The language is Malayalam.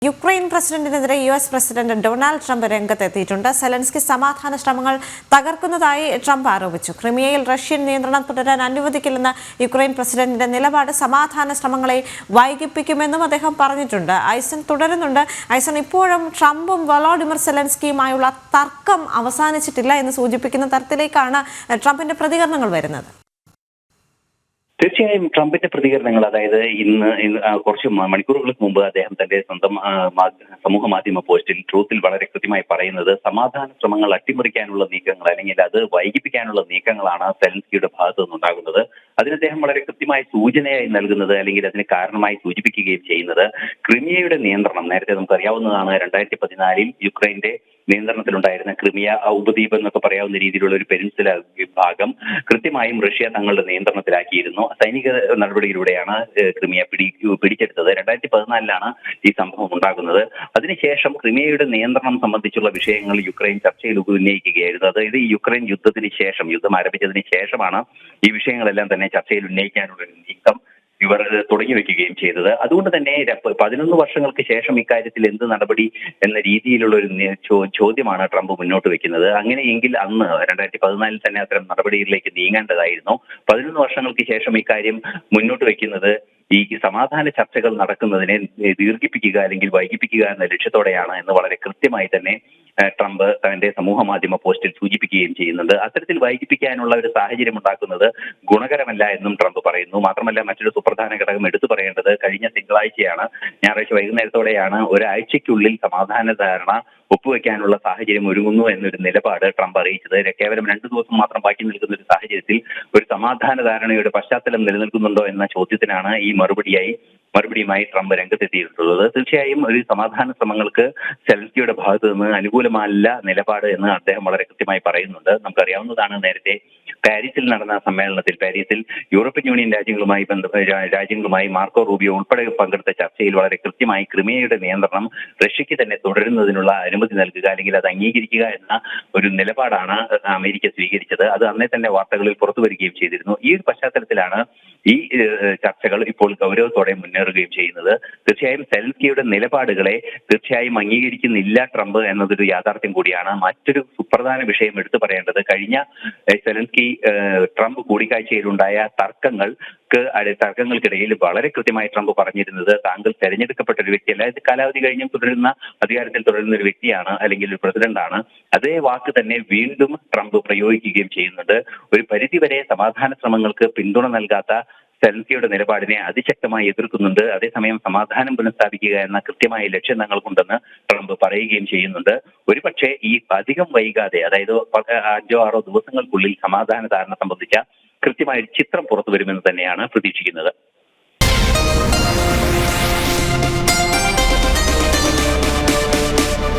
യുക്രൈൻ പ്രസിഡന്റിനെതിരെ യുഎസ് പ്രസിഡന്റ് ഡൊണാൾഡ് ട്രംപ് രംഗത്തെത്തിയിട്ടുണ്ട്. സെലൻസ്കി സമാധാന ശ്രമങ്ങൾ തകർക്കുന്നതായി ട്രംപ് ആരോപിച്ചു. ക്രിമിയയിൽ റഷ്യൻ നിയന്ത്രണം തുടരാൻ അനുവദിക്കില്ലെന്ന യുക്രൈൻ പ്രസിഡന്റിന്റെ നിലപാട് സമാധാന ശ്രമങ്ങളെ വൈകിപ്പിക്കുമെന്നും അദ്ദേഹം പറഞ്ഞിട്ടുണ്ട്. ഐസൻ തുടരുന്നുണ്ട്. ഐസൻ, ഇപ്പോഴും ട്രംപും വൊളോഡിമിർ സെലൻസ്കിയുമായുള്ള തർക്കം അവസാനിച്ചിട്ടില്ല എന്ന് സൂചിപ്പിക്കുന്ന തരത്തിലേക്കാണ് ട്രംപിന്റെ പ്രതികരണങ്ങൾ വരുന്നത്. തീർച്ചയായും ട്രംപിന്റെ പ്രതികരണങ്ങൾ, അതായത് ഇന്ന് കുറച്ച് മണിക്കൂറുകൾക്ക് മുമ്പ് അദ്ദേഹം തന്റെ സ്വന്തം സമൂഹ മാധ്യമ പോസ്റ്റിൽ ട്രൂത്തിൽ വളരെ കൃത്യമായി പറയുന്നത് സമാധാന ശ്രമങ്ങൾ അട്ടിമറിക്കാനുള്ള നീക്കങ്ങൾ അല്ലെങ്കിൽ അത് വൈകിപ്പിക്കാനുള്ള നീക്കങ്ങളാണ് സെലൻസ്കിയുടെ ഭാഗത്തു നിന്നുണ്ടാകുന്നത്. അതിന് അദ്ദേഹം വളരെ കൃത്യമായി സൂചനയായി നൽകുന്നത് അല്ലെങ്കിൽ അതിന് കാരണമായി സൂചിപ്പിക്കുകയും ചെയ്യുന്നത് ക്രിമിയയുടെ നിയന്ത്രണം. നേരത്തെ നമുക്കറിയാവുന്നതാണ്, 2014 യുക്രൈന്റെ നിയന്ത്രണത്തിലുണ്ടായിരുന്ന ക്രിമിയ ഉപദ്വീപ് എന്നൊക്കെ പറയാവുന്ന രീതിയിലുള്ള ഒരു പെനിൻസുല വിഭാഗം കൃത്യമായും റഷ്യ തങ്ങളുടെ നിയന്ത്രണത്തിലാക്കിയിരുന്നു. സൈനിക നടപടിയിലൂടെയാണ് ക്രിമിയ പിടിച്ചെടുത്തത്. 2014 ഈ സംഭവം ഉണ്ടാകുന്നത്. അതിനുശേഷം ക്രിമിയയുടെ നിയന്ത്രണം സംബന്ധിച്ചുള്ള വിഷയങ്ങൾ യുക്രൈൻ ചർച്ചയിൽ ഉന്നയിക്കുകയായിരുന്നു. അതായത് ഈ യുക്രൈൻ യുദ്ധം ആരംഭിച്ചതിന് ശേഷമാണ് ഈ വിഷയങ്ങളെല്ലാം തന്നെ ചർച്ചയിൽ ഉന്നയിക്കാനുള്ള ഒരു നീക്കം ഇവർ തുടങ്ങി വെക്കുകയും ചെയ്തത്. അതുകൊണ്ട് തന്നെ 11 വർഷങ്ങൾക്ക് ശേഷം ഇക്കാര്യത്തിൽ എന്ത് നടപടി എന്ന രീതിയിലുള്ള ഒരു ചോദ്യമാണ് ട്രംപ് മുന്നോട്ട് വെക്കുന്നത്. അങ്ങനെയെങ്കിൽ അന്ന് 2014 തന്നെ അത്തരം നടപടികളിലേക്ക് നീങ്ങേണ്ടതായിരുന്നു. 11 വർഷങ്ങൾക്ക് ശേഷം ഇക്കാര്യം മുന്നോട്ട് വെക്കുന്നത് ഈ സമാധാന ചർച്ചകൾ നടക്കുന്നതിനെ ദീർഘിപ്പിക്കുക അല്ലെങ്കിൽ വൈകിപ്പിക്കുക എന്ന ലക്ഷ്യത്തോടെയാണ് എന്ന് വളരെ കൃത്യമായി തന്നെ ട്രംപ് തന്റെ സമൂഹ മാധ്യമ പോസ്റ്റിൽ സൂചിപ്പിക്കുകയും ചെയ്യുന്നുണ്ട്. അത്തരത്തിൽ വൈകിപ്പിക്കാനുള്ള ഒരു സാഹചര്യം ഉണ്ടാക്കുന്നത് ഗുണകരമല്ല എന്നും ട്രംപ് പറയുന്നു. മാത്രമല്ല, മറ്റൊരു സുപ്രധാന ഘടകം എടുത്തു പറയേണ്ടത് കഴിഞ്ഞ തിങ്കളാഴ്ചയാണ്, ഞായറാഴ്ച വൈകുന്നേരത്തോടെയാണ് ഒരാഴ്ചയ്ക്കുള്ളിൽ സമാധാന ധാരണ ഒപ്പുവെക്കാനുള്ള സാഹചര്യം ഒരുങ്ങുന്നു എന്നൊരു നിലപാട് ട്രംപ് അറിയിച്ചത്. കേവലം 2 ദിവസം മാത്രം ബാക്കി നിൽക്കുന്ന ഒരു സാഹചര്യത്തിൽ ഒരു സമാധാന ധാരണയുടെ പശ്ചാത്തലം നിലനിൽക്കുന്നുണ്ടോ എന്ന ചോദ്യത്തിനാണ് ഈ മറുപടിയുമായി ട്രംപ് രംഗത്തെത്തിയിട്ടുള്ളത്. തീർച്ചയായും ഒരു സമാധാന ശ്രമങ്ങൾക്ക് സെലൻസ്കിയുടെ ഭാഗത്തു നിന്ന് അനുകൂലമല്ല നിലപാട് എന്ന് അദ്ദേഹം വളരെ കൃത്യമായി പറയുന്നുണ്ട്. നമുക്കറിയാവുന്നതാണ്, നേരത്തെ പാരീസിൽ നടന്ന സമ്മേളനത്തിൽ യൂറോപ്യൻ യൂണിയൻ രാജ്യങ്ങളുമായി മാർക്കോ റൂബിയോ ഉൾപ്പെടെ പങ്കെടുത്ത ചർച്ചയിൽ വളരെ കൃത്യമായി ക്രിമിയയുടെ നിയന്ത്രണം റഷ്യക്ക് തന്നെ തുടരുന്നതിനുള്ള അനുമതി നൽകുക അല്ലെങ്കിൽ അത് അംഗീകരിക്കുക എന്ന ഒരു നിലപാടാണ് അമേരിക്ക സ്വീകരിച്ചത്. അത് അന്നേ തന്നെ വാർത്തകളിൽ പുറത്തു വരികയും ചെയ്തിരുന്നു. ഈ ഒരു പശ്ചാത്തലത്തിലാണ് ഈ ചർച്ചകൾ ഇപ്പോൾ ഗൗരവത്തോടെ മുന്നേറുകയും ചെയ്യുന്നത്. തീർച്ചയായും സെലൻസ്കിയുടെ നിലപാടുകളെ തീർച്ചയായും അംഗീകരിക്കുന്നില്ല ട്രംപ് എന്നതൊരു യാഥാർത്ഥ്യം കൂടിയാണ്. മറ്റൊരു സുപ്രധാന വിഷയം എടുത്തു പറയേണ്ടത്, കഴിഞ്ഞ സെലൻസ്കി ട്രംപ് കൂടിക്കാഴ്ചയിലുണ്ടായ തർക്കങ്ങൾക്കിടയിൽ വളരെ കൃത്യമായി ട്രംപ് പറഞ്ഞിരുന്നത് താങ്കൾ തെരഞ്ഞെടുക്കപ്പെട്ട ഒരു വ്യക്തിയല്ല, ഇത് കാലാവധി കഴിഞ്ഞും അധികാരത്തിൽ തുടരുന്ന ഒരു വ്യക്തിയാണ് അല്ലെങ്കിൽ ഒരു പ്രസിഡന്റാണ്. അതേ വാക്ക് തന്നെ വീണ്ടും ട്രംപ് പ്രയോഗിക്കുകയും ചെയ്യുന്നുണ്ട്. ഒരു പരിധിവരെ സമാധാന ശ്രമങ്ങൾക്ക് പിന്തുണ നൽകാത്ത സെലൻസ്കിയുടെ നിലപാടിനെ അതിശക്തമായി എതിർക്കുന്നുണ്ട്. അതേസമയം സമാധാനം പുനഃസ്ഥാപിക്കുക എന്ന കൃത്യമായ ലക്ഷ്യം തങ്ങൾക്കുണ്ടെന്ന് ട്രംപ് പറയുകയും ചെയ്യുന്നുണ്ട്. ഒരുപക്ഷെ ഈ അധികം വൈകാതെ, അതായത് 5-6 ദിവസങ്ങൾക്കുള്ളിൽ സമാധാന ധാരണ സംബന്ധിച്ച കൃത്യമായ ചിത്രം പുറത്തു വരുമെന്ന് തന്നെയാണ് പ്രതീക്ഷിക്കുന്നത്.